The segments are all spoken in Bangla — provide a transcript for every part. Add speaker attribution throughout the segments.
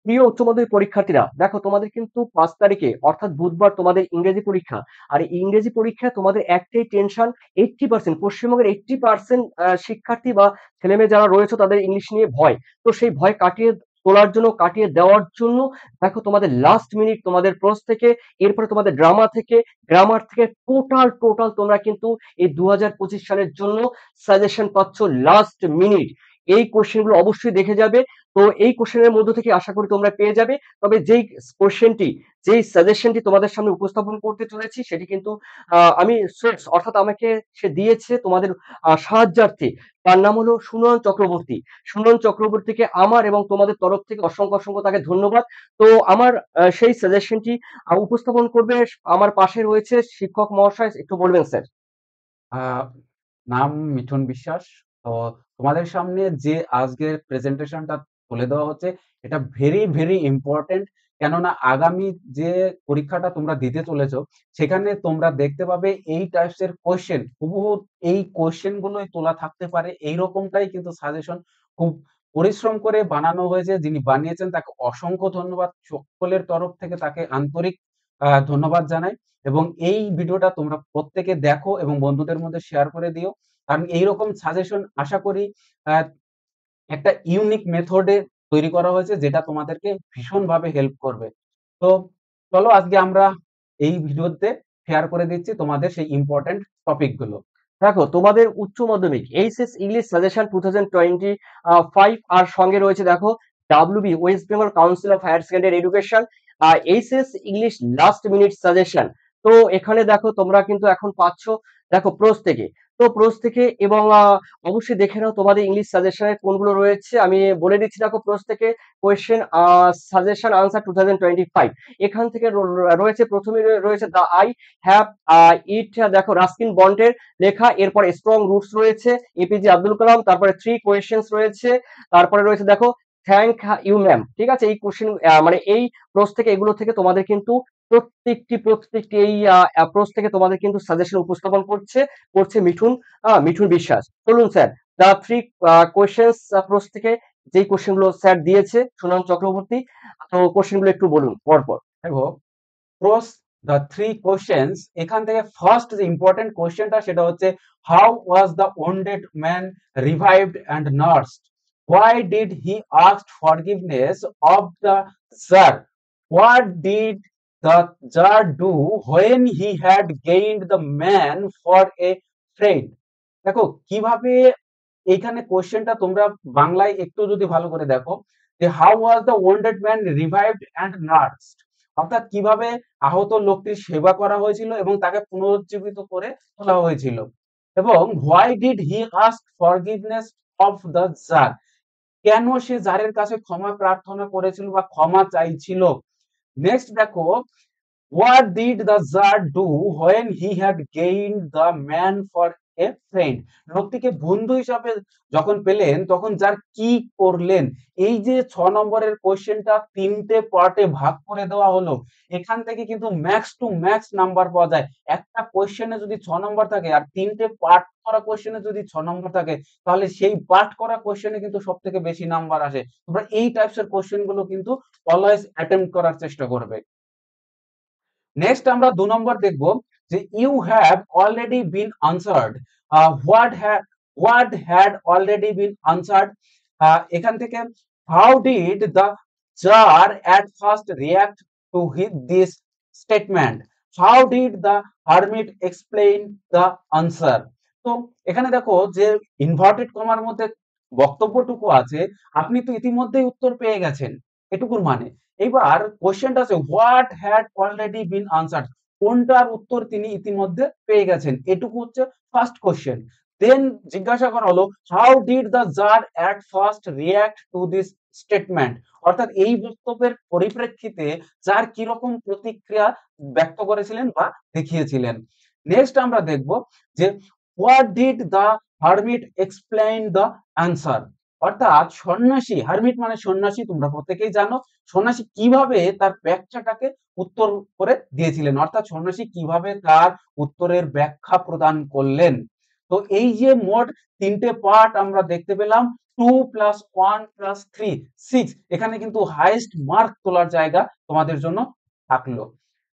Speaker 1: প্রিয় উচ্চ মাধ্যমিক পরীক্ষার্থীরা, দেখো তোমাদের কিন্তু 5 তারিখে অর্থাৎ বুধবার তোমাদের ইংরেজি পরীক্ষা। আর এই ইংরেজি পরীক্ষায় তোমাদের একটাই টেনশন, 80% পশ্চিমবঙ্গের 80% শিক্ষার্থী বা ছেলেমেয়ে যারা রয়েছে তাদের ইংলিশ নিয়ে ভয়। তো সেই ভয় কাটিয়ে তোলার জন্য, কাটিয়ে দেওয়ার জন্য দেখো তোমাদের লাস্ট মিনিট তোমাদের প্রোস থেকে, এরপরে তোমাদের ড্রামা থেকে, গ্রামার থেকে টোটাল টোটাল তোমরা কিন্তু এই 2025 সালের জন্য সাজেশন পাচ্ছ লাস্ট মিনিট। এই কোশ্চেন গুলো অবশ্যই দেখে যাবে। তো এই কোশ্চেনের মধ্য থেকে আশা করি তোমরা পেয়ে যাবে। তবে যেই কোশ্চেনটি, যেই সাজেশনটি তোমাদের সামনে উপস্থাপন করতে চলেছি সেটি কিন্তু আমি সোর্স অর্থাৎ আমাকে সে দিয়েছে তোমাদের সাহায্যার্থে। তার নাম হলো সুনয়ন চক্রবর্তী। সুনয়ন চক্রবর্তীকে আমার এবং তোমাদের তরফ থেকে অসংখ্য অসংখ্য তাকে ধন্যবাদ। তো আমার সেই সাজেশনটি উপস্থাপন করবে, আমার পাশে রয়েছে শিক্ষক মহাশয়, একটু বলবেন স্যার।
Speaker 2: আহ, নাম মিঠুন বিশ্বাস। তো তোমাদের সামনে যে আজকের প্রেজেন্টেশনটা তুলে দেওয়া হচ্ছে, এটা ভেরি ভেরি ইম্পর্টেন্ট। কেননা আগামী যে পরীক্ষাটা তোমরা দিতে চলেছো, সেখানে তোমরা দেখতে পাবে এই টাইপসের কোশ্চেন, হুবহু এই কোশ্চেন গুলোই তোলা থাকতে পারে। এইরকমটাই কিন্তু সাজেশন খুব পরিশ্রম করে বানানো হয়েছে। যিনি বানিয়েছেন তাকে অসংখ্য ধন্যবাদ, সকলের তরফ থেকে তাকে আন্তরিক ধন্যবাদ জানাই। এবং এই ভিডিওটা তোমরা প্রত্যেকে দেখো এবং বন্ধুদের মধ্যে শেয়ার করে দিও। কারণ এইরকম সাজেশন আশা করি আহ, একটা ইউনিক মেথডে তৈরি করা হয়েছে, যেটা তোমাদেরকে ভীষণভাবে হেল্প করবে। তো চলো আজকে আমরা এই ভিডিওতে শেয়ার করে দিচ্ছি তোমাদের সেই ইম্পর্টেন্ট টপিক গুলো।
Speaker 1: দেখো তোমাদের উচ্চ মাধ্যমিক এইচএস ইংলিশ সাজেশন 2025, আর সঙ্গে রয়েছে দেখো WB West Bengal council of higher secondary education HS English last minute suggestion. তো এখানে দেখো তোমরা কিন্তু এখন পাচ্ছ দেখো প্রোস থেকে। তো প্রোস থেকে এবং অবশ্যই দেখে নাও তোমাদের ইংলিশ সাজেশনে কোনগুলো রয়েছে, আমি বলে দিচ্ছি। দেখো প্রোস থেকে কোয়েশ্চেন সাজেশন আনসার 2025, এখান থেকে রয়েছে প্রথমে রয়েছে দ্য আই হ্যাভ ইট, দেখো রাস্কিন বন্ডের লেখা। এরপর স্ট্রং রুটস রয়েছে এপিজে আব্দুল কালাম, তারপরে থ্রি কোয়েশ্চেন্স রয়েছে। তারপরে রয়েছে দেখো থ্যাংক ইউ ম্যাম। ঠিক আছে, এই কোশ্চেন মানে এই প্রশ্ন থেকে, এগুলো থেকে তোমাদের কিন্তু প্রত্যেকটি এই প্রশ্ন থেকে তোমাদের কিন্তু সাজেশন উপস্থাপন করছে করছে মিঠুন মিঠুন বিশ্বাস। চলুন স্যার, দা থ্রি কোয়েশ্চেন্স প্রশ্ন থেকে যেই কোশ্চেন গুলো স্যার দিয়েছে সুনাম চক্রবর্তী, তো কোশ্চেন গুলো একটু বলুন পরপর।
Speaker 2: দেখো, প্রোস দ্য থ্রি কোশ্চেন্স, এখান থেকে ফার্স্ট যে ইম্পর্টেন্ট কোশ্চেনটা সেটা হচ্ছে, how was the wounded man revived and nursed? Why did he asked forgiveness of the czar? What did the czar do when he had gained the man for a friend? দেখো কিভাবে এইখানে কোশ্চেনটা তোমরা বাংলায় একটু যদি ভালো করে দেখো, যে how was the wounded man revived and নার্সড, অর্থাৎ কিভাবে আহত লোকটির সেবা করা হয়েছিল এবং তাকে পুনরুজ্জীবিত করে তোলা হয়েছিল। এবং why did he ask forgiveness of the czar, কেন সে জারের কাছে ক্ষমা প্রার্থনা করেছিল বা ক্ষমা চাইছিল। নেক্সট দেখো, what did the Tsar do when he had gained the man for a friend? লোকটিকে বন্ধু হিসাবে যখন পেলেন তখন যার কি করলেন। এই যে 6 নম্বরের কোশ্চেনটা তিনটে পার্টে ভাগ করে দেওয়া হলো, এখান থেকে কিন্তু ম্যাক্স টু ম্যাক্স নাম্বার পাওয়া যায়। একটা কোশ্চেনে যদি 6 নম্বর থাকে আর তিনটে পার্ট করা কোশ্চেনে যদি 6 নম্বর থাকে, তাহলে সেই পার্ট করা কোশ্চেনে কিন্তু সব থেকে বেশি নাম্বার আসে। তোমরা এই টাইপসের কোশ্চেন গুলো কিন্তু অলওয়েজ অ্যাটেম্প্ট করার চেষ্টা করবে। নেক্সট আমরা 2 নম্বর দেখব, যে you have already been answered. What had already been answered, এখান থেকে how did the czar at first react to this statement? How did the hermit explain the answer? তো এখানে দেখো যে ইনভার্টেড কমার মধ্যে বক্তব্যটুকু আছে, আপনি তো ইতিমধ্যেই উত্তর পেয়ে গেছেন এটুকুর মানে। এবার কোশ্চেনটা আছে what had already been answered, কোনটার উত্তর তিনি ইতিমধ্যে পেয়ে গেছেন, এটুকু হচ্ছে ফার্স্ট কোশ্চেন। দেন জিজ্ঞাসা করা হলো, how did the czar at first react to this statement, অর্থাৎ এই বক্তব্যের পরিপ্রেক্ষিতে জার কিরকম প্রতিক্রিয়া ব্যক্ত করেছিলেন বা দেখিয়েছিলেন। নেক্সট আমরা দেখব যে what did the hermit explain the answer, অর্থাৎ সন্ন্যাসী, হারমিট মানে সন্ন্যাসী, তোমরা প্রত্যেকেই জানো সন্ন্যাসী কিভাবে তার ব্যাখ্যাটাকে উত্তর করে দিয়েছিলেন, অর্থাৎ সন্ন্যাসী কিভাবে তার উত্তরের ব্যাখ্যা প্রদান করলেন। তো এই যে মোট তিনটে পার্ট আমরা দেখতে পেলাম, 2 প্লাস 1 প্লাস 3 6। এখানে কিন্তু হাইয়েস্ট মার্ক তোলার জায়গা তোমাদের জন্য থাকলো।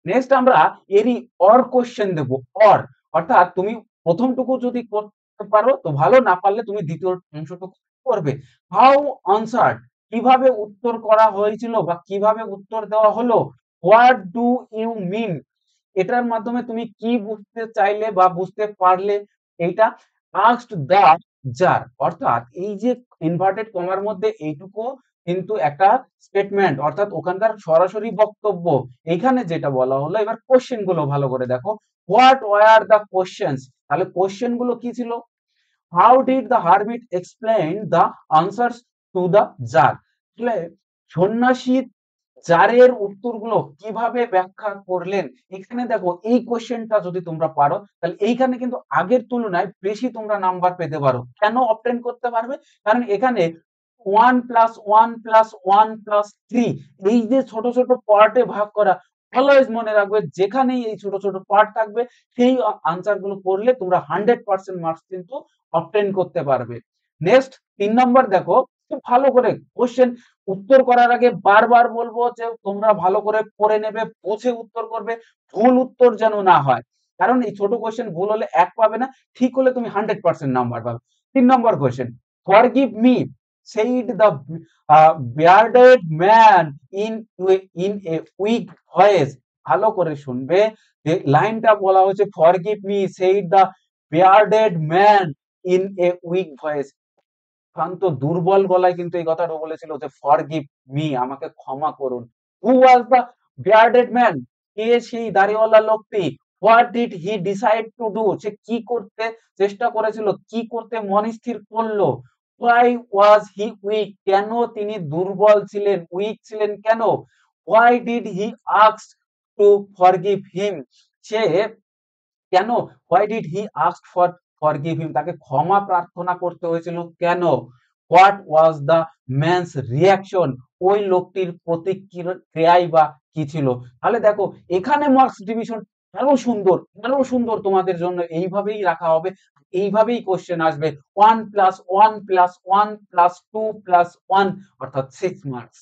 Speaker 2: নেক্সট আমরা এরই অর কোশ্চেন দেব। অর অর্থাৎ তুমি প্রথমটুকু যদি করতে পারো তো ভালো, না পারলে তুমি দ্বিতীয় অংশটুকু করবে। হাউ আনসার্ড, কিভাবে উত্তর করা হয়েছিল বা কিভাবে উত্তর দেওয়া হলো। হোয়াট ডু ইউ মিন, এটার মাধ্যমে তুমি কি বুঝতে চাইলে বা বুঝতে পারলে এইটা। আস্কড দ্য জার, অর্থাৎ এই যে ইনভার্টেড কমার মধ্যে এইটুকু কিন্তু একটা স্টেটমেন্ট, অর্থাৎ ওখানকার সরাসরি বক্তব্য। এইখানে যেটা বলা হলো, এবার কোশ্চেন গুলো ভালো করে দেখো। হোয়াট ওয়ার দ্য কোশ্চেন্স, তাহলে কোশ্চেন গুলো কি ছিল। How did the hermit explain the answers to the czar, তাহলে সন্ন্যাসী জারের উত্তরগুলো কিভাবে ব্যাখ্যা করলেন। এখানে দেখো এই কোশ্চেনটা যদি তোমরা পারো তাহলে এইখানে কিন্তু আগের তুলনায় বেশি তোমরা নাম্বার পেতে পারো। কেন অবটেন করতে পারবে, কারণ এখানে 1 প্লাস 1 প্লাস 1 প্লাস 3 এই যে ছোট ছোট পার্টে ভাগ করা, অলওয়েজ মনে রাখবে যেখানেই এই ছোট ছোট পার্ট থাকবে সেই আনসার গুলো করলে তোমরা 100% মার্কস কিন্তু অবটেন করতে পারবে। নেক্সট 3 নম্বর দেখো, খুব ভালো করে কোশ্চেন উত্তর করার আগে বারবার বলবো যে তোমরা ভালো করে পড়ে নেবে, বুঝে উত্তর করবে, ভুল উত্তর যেন না হয়। কারণ এই ছোট কোশ্চেন ভুল হলে 1 পাবে না, ঠিক হলে তুমি 100% নাম্বার পাবে। 3 নম্বর question, forgive me said the bearded man in a weak voice, ভালো করে শুনবে যে লাইনটা বলা হয়েছে forgive me said the bearded man in a weak voice, শান্ত দুর্বল গলায় কিন্তু এই কথাটা বলেছিল যে ফরগিভ মি, আমাকে ক্ষমা করুন। Who was the bearded man, কে সেই দাড়িওয়ালা লোকটি। What did he decide to do, সে কি করতে চেষ্টা করেছিল, কি করতে মনস্থির করলো। হোয়াই ওয়াজ হি উইক, কেন তিনি দুর্বল ছিলেন, উইক ছিলেন কেন। Why did he ask to forgive him, সে কেন, why did he ask for forgive him, তাকে ক্ষমা প্রার্থনা করতে হয়েছিল কেন। What was the man's reaction, ওই লোকটির প্রতিক্রিয়াই বা কি ছিল। তাহলে দেখো এখানে মার্কস ডিভিশন আরো সুন্দর তোমাদের জন্য এইভাবেই রাখা হবে, এইভাবেই কোশ্চেন আসবে। 1 প্লাস 1 প্লাস 1 প্লাস 2 প্লাস 1 অর্থাৎ 6 মার্কস।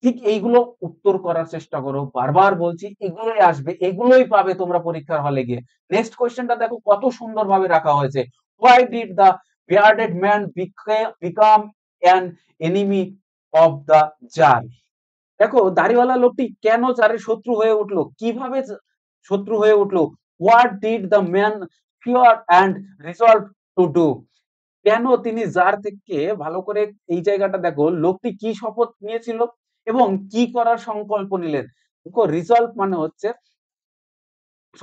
Speaker 2: ঠিক এইগুলো উত্তর করার চেষ্টা করো, বারবার বলছি এগুলোই আসবে, এগুলোই পাবে তোমরা পরীক্ষার হলে গিয়ে। নেক্সট কোশ্চেনটা দেখো কত সুন্দরভাবে রাখা হয়েছে। Why did the bearded man become an enemy of the czar, দেখো দাড়িওয়ালা লোকটি কেন জারের শত্রু হয়ে উঠলো, কিভাবে শত্রু হয়ে উঠলো। What did the man fear and resolve to do, কেন তিনি জার থেকে, ভালো করে এই জায়গাটা দেখো, লোকটি কি শপথ নিয়েছিল এবং কি করার সংকল্প নিলেন। দেখো রিজলভ মানে হচ্ছে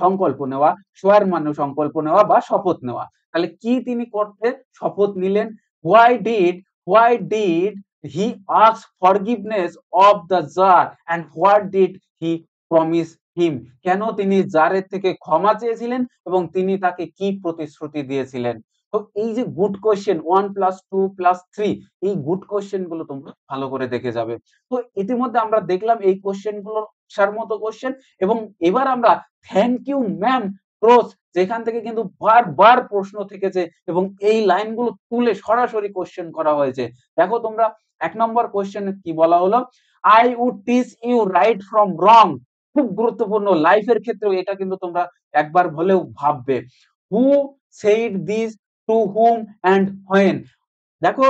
Speaker 2: সংকল্প নেওয়া, সোয়ার মানে সংকল্প নেওয়া বা শপথ নেওয়া। তাহলে কি তিনি করতে শপথ নিলেন। Why did he ask forgiveness of the tsar and what did he promise him, কেন তিনি জারের থেকে ক্ষমা চেয়েছিলেন এবং তিনি তাকে কি প্রতিশ্রুতি দিয়েছিলেন। তো এই যে গুড কোশ্চেন 1 প্লাস 2 প্লাস 3, এই গুড কোশ্চেন গুলো তোমরা ভালো করে দেখে যাবে। তো ইতিমধ্যে আমরা দেখলাম এই কোশ্চেন গুলোর আসার মতো কোশ্চেন, এবং এবার আমরা থ্যাংক ইউ ম্যাম ক্রস, যেখান থেকে কিন্তু বারবার প্রশ্ন থেকেছে এবং এই লাইনগুলো তুলে সরাসরি কোশ্চেন করা হয়েছে। দেখো তোমরা 1 নম্বর কোশ্চেনে কি বলা হলো, I would teach you right from wrong, খুব গুরুত্বপূর্ণ, লাইফের ক্ষেত্রেও এটা কিন্তু তোমরা একবার হলেও ভাববে। Who said this to whom and when, দেখো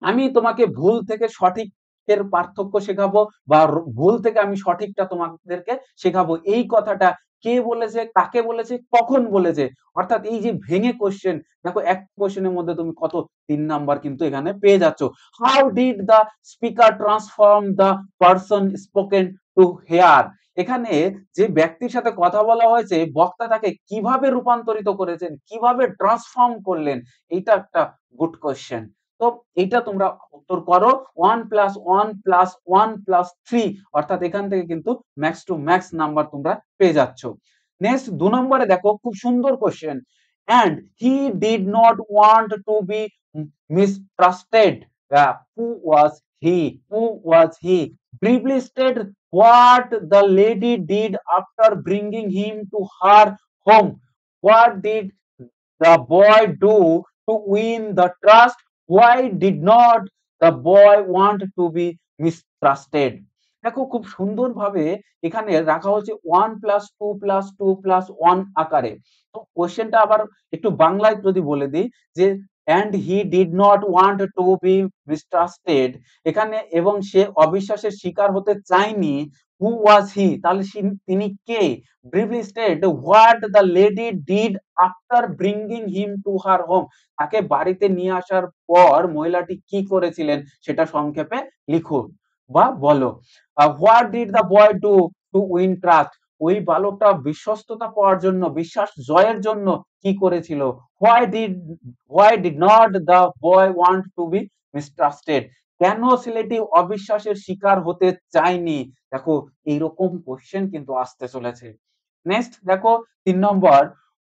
Speaker 2: আমি তোমাকে ভুল থেকে সঠিকের পার্থক্য শেখাবো বা ভুল থেকে আমি সঠিকটা তোমাদেরকে শেখাবো, এই কথাটা কে বলেছে, কাকে বলেছে, কখন বলেছে। অর্থাৎ এই যে ভেঙে কোশ্চেন, দেখো এক কোশ্চেনের মধ্যে তুমি কত 3 নাম্বার কিন্তু এখানে পেয়ে যাচ্ছ। How did the speaker transform the person spoken to here, এখানে যে ব্যক্তির সাথে কথা বলা হয়েছে বক্তা তাকে কিভাবে রূপান্তরিত করেছেন, কিভাবে ট্রান্সফর্ম করলেন, এইটা একটা গুড কোশ্চেন। তো এটা তোমরা উত্তর করো। 1 প্লাস 1 প্লাস 1 প্লাস 3 অর্থাৎ এখান থেকে কিন্তু ম্যাক্স টু ম্যাক্স নাম্বার তোমরা পেয়ে যাচ্ছ। নেক্সট 2 নম্বরে দেখো খুব সুন্দর question, and he did not want to be mistrusted. Who was he briefly state what the lady did after bringing him to her home. What did the boy do to win the trust why did not the boy want to be mistrusted. দেখো খুব সুন্দরভাবে এখানে রাখা হচ্ছে 1+2+2+1 আকারে। তো কোশ্চেনটা আবার একটু বাংলায় যদি বলে দিই যে and he did not want to be mistrusted, এখানে এবং সে অবিশ্বাসের শিকার হতে চায়নি। who was he, তাহলে তিনি কে? briefly state what the lady did after bringing him to her home, তাকে বাড়িতে নিয়ে আসার পর মহিলাটি কি করেছিলেন সেটা সংক্ষেপে লিখো বা বলো। What did the boy do to win trust, ওই বালকটা বিশ্বস্ততা পাওয়ার জন্য, বিশ্বাস জয়ের জন্য কি করেছিল? Why did not the boy want to be mistrusted, কেন ছেলেটি অবিশ্বাসের শিকার হতে চায়নি? দেখো এইরকম কোশ্চেন কিন্তু আসতে চলেছে। নেক্সট দেখো 3 নম্বর,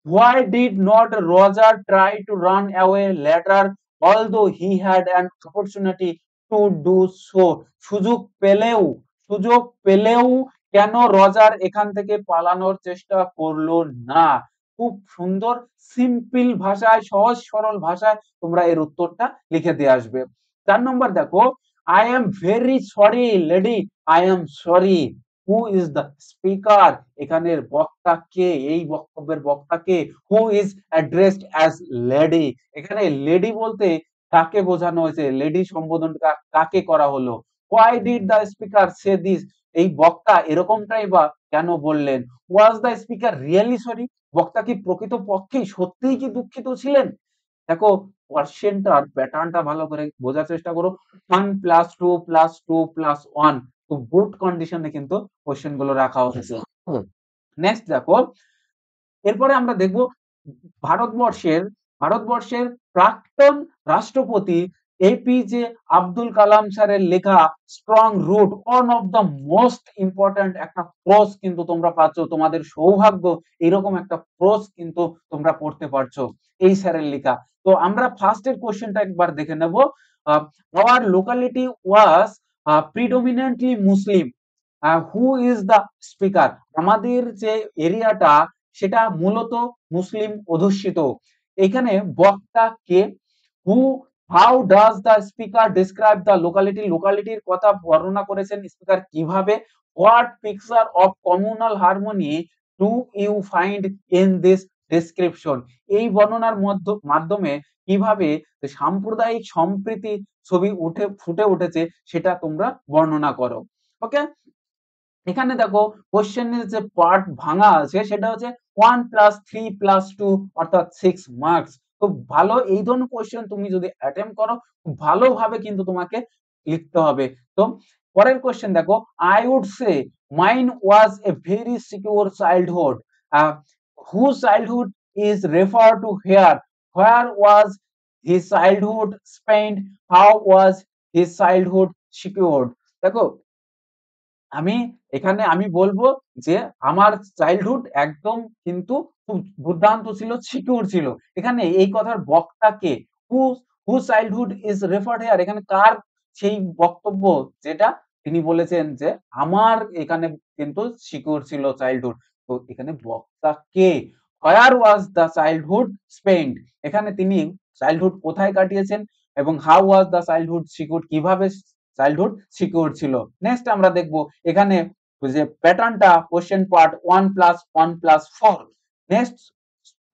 Speaker 2: why did not Roger try to run away later although he had an opportunity to do so, সুযোগ পেলেও কেন রজার এখান থেকে পালানোর চেষ্টা করলো না? খুব সুন্দর সিম্পল ভাষায়, সহজ সরল ভাষায় তোমরা এর উত্তরটা লিখে দিয়ে আসবে। 4 নম্বর দেখো, I am very sorry lady, I am sorry, who is the speaker, এখানের বক্তা কে? এই বক্তব্যের বক্তা কে? Who is addressed as lady, এখানে লেডি বলতে কাকে বোঝানো হয়েছে? লেডি সম্বোধনটা কাকে করা হলো? Why did the speaker say this, এই বক্তা এরকমটাই বা কেন বললেন? Was the speaker really sorry, বক্তা কি প্রকৃত পক্ষেই সত্যিই কি দুঃখিত ছিলেন? দেখো কোশ্চেনটার প্যাটার্নটা ভালো করে বোঝার চেষ্টা করো। 1+2+2+1, খুব গুড কন্ডিশনে কিন্তু কোশ্চেন গুলো রাখা হয়েছে। নেক্সট দেখো, এরপরে আমরা দেখব ভারতবর্ষের ভারতবর্ষের প্রাক্তন রাষ্ট্রপতি এপিজে আব্দুল কালাম স্যারের লেখা strong root, one of the most important একটা প্রোস কিন্তু তোমরা পাচ্ছ, তোমাদের সৌভাগ্য এরকম একটা প্রোস কিন্তু তোমরা পড়তে পারছো এই স্যারের লেখা। তো আমরা ফার্স্টের কোশ্চেনটা একবার দেখে নেব। Our locality was predominantly Muslim, who is the speaker, আমাদের যে এরিয়াটা সেটা মূলত মুসলিম অধ্যুষিত, এখানে বক্তা কে? Who, how does the speaker describe the locality, লোকালিটির কথা বর্ণনা করেছেন স্পিকার কিভাবে? What picture of communal harmony do you find in this description, এই বর্ণনার মাধ্যমে কিভাবে সাম্প্রদায়িক সম্প্রীতি ছবি ফুটে উঠেছে সেটা তোমরা বর্ণনা করো। ওকে, এখানে দেখো কোশ্চেনের যে পার্ট ভাঙা আছে সেটা হচ্ছে 1+3+2 অর্থাৎ 6 মার্কস। খুব ভালো, এই ধরনের কোশ্চেন তুমি যদি অ্যাটেম্প করো খুব ভালোভাবে কিন্তু তোমাকে লিখতে হবে। তো পরের কোশ্চেন দেখো, I would say mine was a very secure childhood, who childhood is refer to here, where was his childhood spend, how was his childhood secured. দেখো আমি বলবো যে আমার চাইল্ডহুড একদম কিন্তু খুব দুর্দান্ত ছিল, সিকিউর ছিল। এখানে এই কথার বক্তা কে? হু, হু চাইল্ডহুড ইজ রেফার্ড হিয়ার, এখানে কার সেই বক্তব্য যেটা তিনি বলেছেন যে আমার এখানে কিন্তু সিকিউর ছিল চাইল্ডহুড। তো এখানে বক্তা কে? হোয়ার ওয়াজ দ্য চাইল্ডহুড স্পেন্ড, এখানে তিনি চাইল্ডহুড কোথায় কাটিয়েছেন এবং how was the childhood secure, কিভাবে চাইল্ডহুড সিকিউর ছিল। নেক্সট আমরা দেখব এখানে যে প্যাটার্নটা কোশ্চেন পার্ট 1+1+4। নেক্সট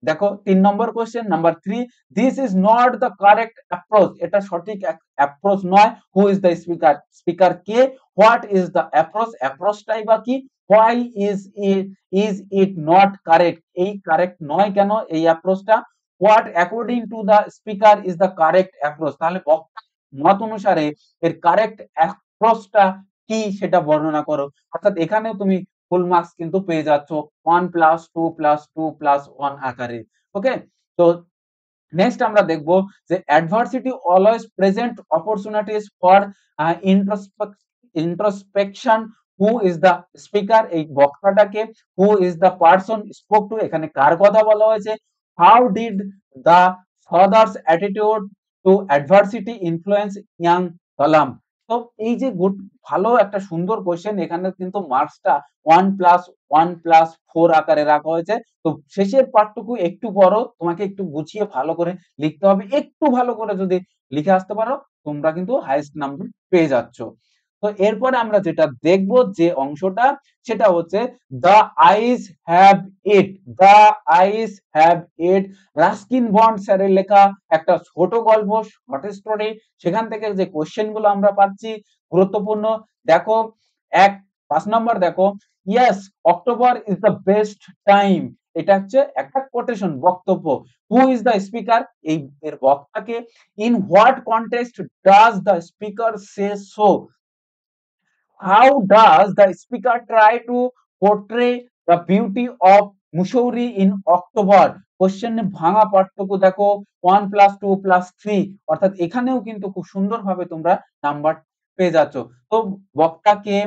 Speaker 2: দেখো 3 নম্বর question number 3, this is not the correct approach, এটা সঠিক অ্যাপ্রোচ নয়। Who is the speaker, speaker কে? হোয়াট ইজ দ্য অ্যাপ্রোচ, অ্যাপ্রোচটাই বা কি? Why is it not correct, এই কারেক্ট নয় কেন এই অ্যাপ্রোচটা? What according to the speaker is the correct approach, তাহলে বক্তা মত অনুসারে এর কারেক্ট অ্যাপ্রোচটা কি সেটা বর্ণনা করো। অর্থাৎ এখানেও তুমি ফুল মার্কস কিন্তু পেয়ে যাচ্ছ 1+2+2+1 আকারে। ওকে, তো নেক্সট আমরা দেখব যে adversity always present opportunities for introspection, who is the speaker, এই বক্তাটাকে? Who is the person spoke to, এখানে কার কথা বলা হয়েছে? How did the father's attitude to adversity influence young Kalam, তো এই যে ভালো একটা সুন্দর কোশ্চেন, এখানে কিন্তু মার্কসটা 1+1+4 আকারে রাখা হয়েছে। তো শেষের পার্টটুকু একটু বড়, তোমাকে একটু গুছিয়ে ভালো করে লিখতে হবে। একটু ভালো করে যদি লিখে আসতে পারো, তোমরা কিন্তু হাইয়েস্ট নাম্বার পেয়ে যাচ্ছ। তো এরপরে আমরা যেটা দেখব যে অংশটা, সেটা হচ্ছে the eyes have it. The eyes have it Ruskin Bond স্যারের লেখা একটা ছোট গল্প, শর্ট স্টোরি। সেখান থেকে যে কোশ্চেন গুলো আমরা পাচ্ছি গুরুত্বপূর্ণ। দেখো 5 নম্বর দেখো, yes October is the best time. এটা হচ্ছে একটা কোটেশন, বক্তব্য। হু ইজ দ্য স্পিকার, এই এর বক্তাকে। In what context does the speaker say so. How does the speaker try to portray the beauty of Mussoorie in October? Question ভাঙা পাঠটুকু দেখো 1+2+3, অর্থাৎ এখানেও কিন্তু খুব সুন্দরভাবে তোমরা নাম্বার পেয়ে যাচ্ছ। তো বক্তাকে,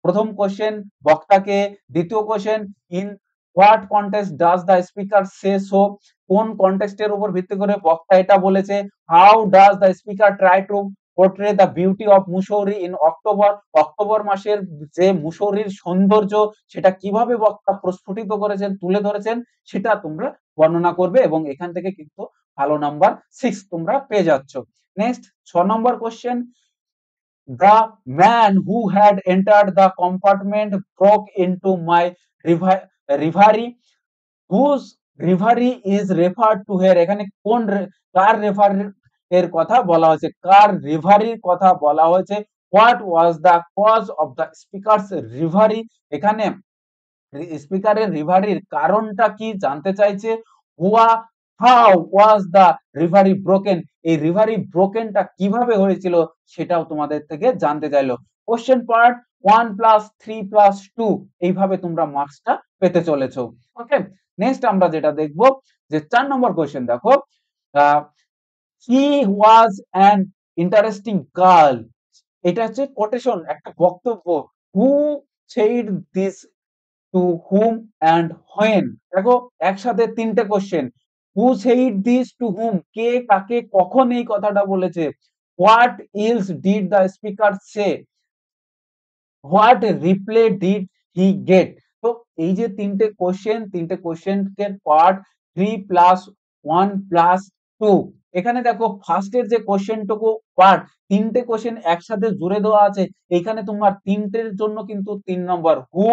Speaker 2: প্রথম কোশ্চেন বক্তাকে, দ্বিতীয় question in what context does the speaker say so, কোন কন্টেক্সটের উপর ভিত্তি করে বক্তা এটা বলেছে। How does the speaker try to portray the beauty of Mussoorie in October, October মাসের যে মুসৌরির সৌন্দর্য সেটা কিভাবে বক্তা প্রস্ফুটিত করেছেন, তুলে ধরেছেন, সেটা তোমরা বর্ণনা করবে এবং এখান থেকে কিন্তু ভালো নাম্বার 6 তোমরা পেয়ে যাচ্ছ। Next 6 number question, the man who had entered the compartment broke into my reverie. whose reverie is referred to here, এখানে কোন কার রেফারি এর কথা বলা হয়েছে, কার রিভারির কথা বলা হয়েছে। What was the cause of the speaker's reverie, এখানে স্পিকারের রিভারির কারণটা কি জানতে চাইছে। হুয়া how was the reverie broken, এই রিভারি ব্রোকেনটা কিভাবে হয়েছিল সেটাও তোমাদের থেকে জানতে চাইলো। কোশ্চেন পার্ট 1+3+2, এইভাবে তোমরা মার্কসটা পেতে চলেছো। ওকে, নেক্সট আমরা যেটা দেখবো যে 4 নম্বর কোশ্চেন দেখো, he was an interesting girl. এটা হচ্ছে কোটেশন, একটা বক্তব্য। Who said this to whom and when. দেখো একসাথে 3টে question. Who said this to whom, কে কাকে কখন এই কথাটা বলেছে। What else did the speaker say, what reply did he get. তো এই যে 3টে কোশ্চেন, 3টে কোশ্চেনের পার্ট 3+1+2। এখানে দেখো ফার্স্টের যে কোশ্চেনটুকু পার্ট, 3টে কোশ্চেন একসাথে জুড়ে দেওয়া আছে। এখানে তোমার 3টের জন্য কিন্তু 3 নম্বর হু,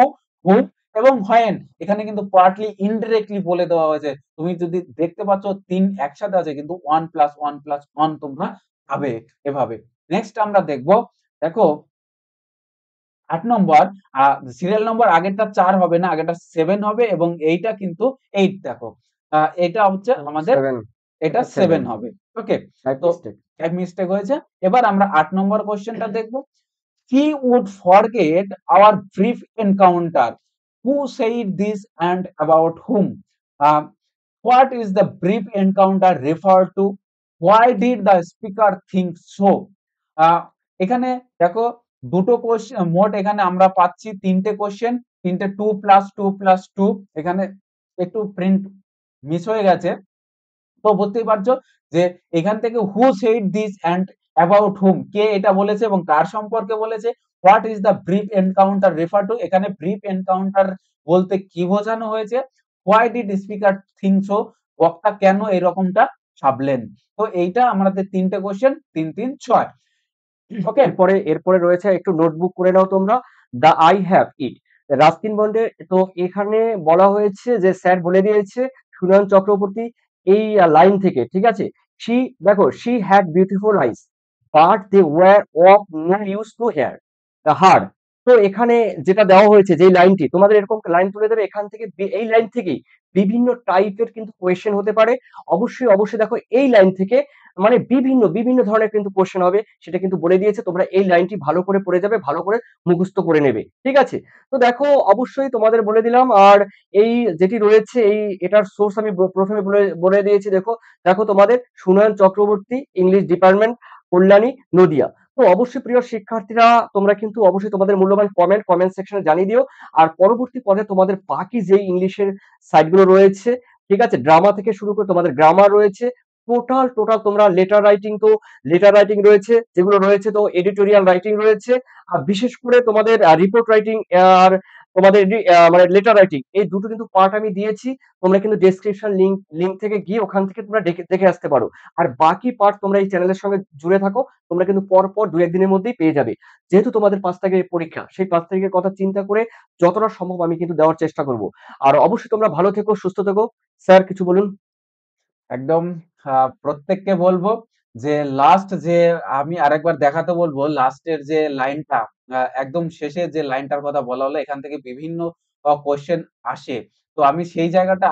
Speaker 2: হুম এবং হোয়েন, এখানে কিন্তু পার্টলি ইনডিরেক্টলি বলে দেওয়া হয়েছে। তুমি যদি দেখতে পাচ্ছ 3 একসাথে আছে, কিন্তু 1+1+1 তোমরা পাবে এভাবে। নেক্সট আমরা দেখবো, দেখো 8 নম্বর, সিরিয়াল নম্বর আগেরটা 4 হবে না, আগেরটা 7 হবে এবং এইটা কিন্তু 8। দেখো এটা হচ্ছে আমাদের,
Speaker 1: 7
Speaker 2: এটা 7 হবে। ওকে, তো 5 মিস্টেক হয়েছে। এবার আমরা 8 নম্বর কোশ্চেনটা দেখব। He would forget our brief encounter. Who said this and about whom? Uh, what is the brief encounter referred to? Why did the speaker think so? এখানে দেখো দুটো কোশ্চেন, মোট এখানে আমরা পাচ্ছি 3টে কোশ্চেন, 3টে 2+2+2। এখানে একটু প্রিন্ট মিস হয়ে গেছে। তো বুঝতেই পারছো যে এখান থেকে who said this and about whom, কে এটা বলেছে এবং কার সম্পর্কে বলেছে। What is the brief encounter refer to, এখানে ব্রিফ এনকাউন্টার বলতে কি বোঝানো হয়েছে। Why did speaker think so, বক্তা কেন এরকমটা ভাবলেন। তো এইটা আমাদের 3টে কোশ্চেন, 3, 3, 6। ওকে,
Speaker 1: এরপরে রয়েছে, একটু নোটবুক করে নাও তোমরা, the I have it Ruskin বন্ডে। তো এখানে বলা হয়েছে যে স্যার বলে দিয়েছে সুনয়ন চক্রবর্তী এই লাইন থেকে, ঠিক আছে। শি, দেখো she had beautiful eyes but they were of no use to hear her. তো এখানে যেটা দেওয়া হয়েছে, যে লাইনটি তোমাদের এরকম লাইন তুলে দেবে, এখান থেকে এই লাইন থেকেই বিভিন্ন টাইপের কিন্তু কোয়েশ্চেন হতে পারে। অবশ্যই অবশ্যই দেখো এই লাইন থেকে মানে বিভিন্ন বিভিন্ন ধরনের কিন্তু কোশ্চেন হবে, সেটা কিন্তু বলে দিয়েছে। তোমরা এই লাইনটি ভালো করে পড়ে যাবে, ভালো করে মুখস্থ করে নেবে, ঠিক আছে। তো দেখো অবশ্যই তোমাদের বলে দিলাম। আর এই যেটি রয়েছে, এই এটার সোর্স আমি প্রথমে বলে বলে দিয়েছি। দেখো দেখো তোমাদের সুনয়ন চক্রবর্তী, ইংলিশ ডিপার্টমেন্ট, কল্যাণী, নদিয়া। তো অবশ্যই প্রিয় শিক্ষার্থীরা, তোমরা কিন্তু অবশ্যই তোমাদের মূল্যবান কমেন্ট সেকশনে জানিয়ে দিও। আর পরবর্তী পর্বে তোমাদের বাকি যে ইংলিশের সাইটগুলো রয়েছে, ঠিক আছে, ড্রামা থেকে শুরু করে তোমাদের গ্রামার রয়েছে, টোটাল তোমরা লেটার রাইটিং রয়েছে, যেগুলো রয়েছে তো এডিটোরিয়াল রাইটিং রয়েছে, আর বিশেষ করে তোমাদের রিপোর্ট রাইটিং আর তোমাদের মানে লেটার রাইটিং, এই দুটো কিন্তু পার্ট আমি দিয়েছি। তোমরা কিন্তু ডেসক্রিপশন লিংক থেকে গিয়ে ওখান থেকে তোমরা দেখে আসতে পারো। আর বাকি পার্ট তোমরা এই চ্যানেলের সঙ্গে জুড়ে থাকো, তোমরা কিন্তু পর দু একদিনের মধ্যেই পেয়ে যাবে। যেহেতু তোমাদের 5 তারিখের পরীক্ষা, সেই 5 তারিখের কথা চিন্তা করে যতটা সম্ভব আমি কিন্তু দেওয়ার চেষ্টা করব। আর অবশ্যই তোমরা ভালো থেকো, সুস্থ থেকো। স্যার কিছু বলুন।
Speaker 2: একদম প্রত্যেককে বলবো যে লাস্ট যে আমি আরেকবার দেখাতে বলবো লাস্টের যে লাইনটা, একদম শেষে যে লাইনটার কথা বলা হলো, এখান থেকে বিভিন্ন কোশ্চেন আসে। তো আমি সেই জায়গাটা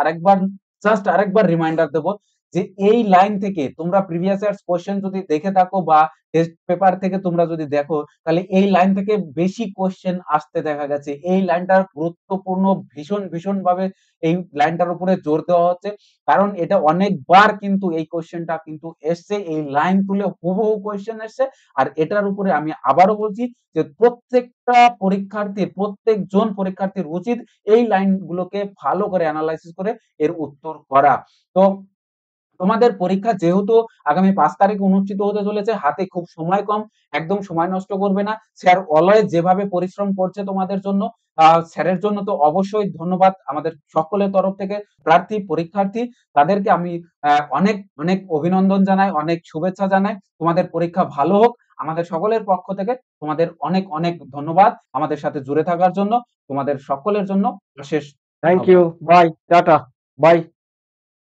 Speaker 2: আরেকবার রিমাইন্ডার দেবো যে এই লাইন থেকে তোমরা প্রিভিয়াস ইয়ার্স কোশ্চেন যদি দেখে থাকো বা টেস্ট পেপার থেকে তোমরা যদি দেখো, তাহলে এই লাইন থেকে বেশি কোশ্চেন আসতে দেখা গেছে। এই লাইনটার গুরুত্বপূর্ণ, ভীষণ ভাবে এই লাইনটার উপরে জোর দেওয়া হচ্ছে, কারণ এটা অনেকবার কিন্তু এই কোশ্চেনটা কিন্তু এসছে, এই লাইন তুলে হুবহু কোশ্চেন এসছে। আর এটার উপরে আমি আবারও বলছি যে প্রত্যেকজন পরীক্ষার্থীর উচিত এই লাইনগুলোকে ভালো করে অ্যানালাইসিস করে এর উত্তর করা। তো তোমাদের পরীক্ষা যেহেতু আগামী 5 তারিখ অনুষ্ঠিত হতে চলেছে, হাতে খুব সময় কম, একদম সময় নষ্ট করবে না। স্যার অলওয়েজ যেভাবে পরিশ্রম করছে তোমাদের জন্য, স্যারের জন্য তো অবশ্যই ধন্যবাদ আমাদের সকলের তরফ থেকে। প্রার্থী, পরীক্ষার্থী, তাদেরকে আমি অনেক অনেক অভিনন্দন জানাই, অনেক শুভেচ্ছা জানাই। তোমাদের পরীক্ষা ভালো হোক। আমাদের সকলের পক্ষ থেকে তোমাদের অনেক অনেক ধন্যবাদ আমাদের সাথে জুড়ে থাকার জন্য। তোমাদের সকলের জন্য অশেষ
Speaker 1: থ্যাংক
Speaker 2: ধন্যবাদ।
Speaker 1: You, bye, tata, by.